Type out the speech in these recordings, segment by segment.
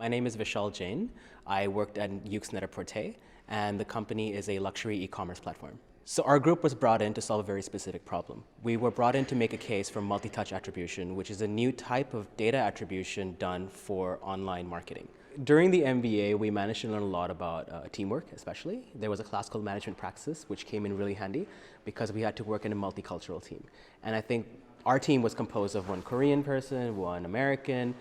My name is Vishal Jain. I worked at Yoox Net-A-Porter, and the company is a luxury e-commerce platform. So our group was brought in to solve a very specific problem. We were brought in to make a case for multi-touch attribution, which is a new type of data attribution done for online marketing. During the MBA, we managed to learn a lot about teamwork, especially. There was a class called management practices, which came in really handy because we had to work in a multicultural team. And I think our team was composed of one Korean person, one American,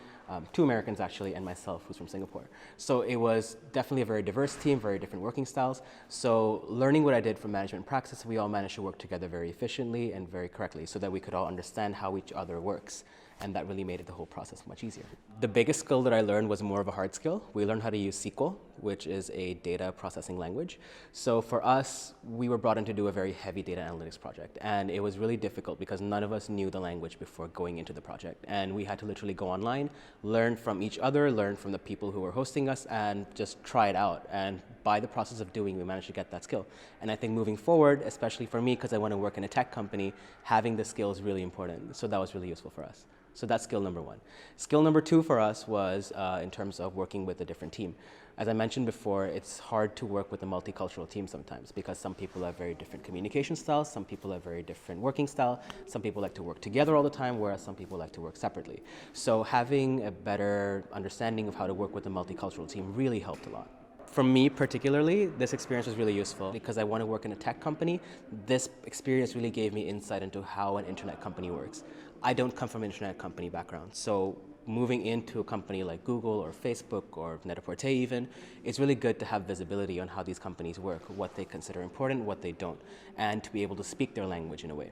two Americans actually, and myself, who's from Singapore. So it was definitely a very diverse team, very different working styles. So learning what I did from management practice, we all managed to work together very efficiently and very correctly so that we could all understand how each other works. And that really made the whole process much easier. The biggest skill that I learned was more of a hard skill. We learned how to use SQL, which is a data processing language. So for us, we were brought in to do a very heavy data analytics project. And it was really difficult because none of us knew the language before going into the project. And we had to literally go online, learn from each other, learn from the people who were hosting us, and just try it out. And by the process of doing, we managed to get that skill. And I think moving forward, especially for me, because I want to work in a tech company, having the skill is really important. So that was really useful for us. So that's skill number one. Skill number two for us was in terms of working with a different team. As I mentioned before, it's hard to work with a multicultural team sometimes because some people have very different communication styles, some people have very different working style, some people like to work together all the time, whereas some people like to work separately. So having a better understanding of how to work with a multicultural team really helped a lot. For me particularly, this experience was really useful because I want to work in a tech company. This experience really gave me insight into how an internet company works. I don't come from an internet company background, so moving into a company like Google or Facebook or Net-A-Porter even, it's really good to have visibility on how these companies work, what they consider important, what they don't, and to be able to speak their language in a way.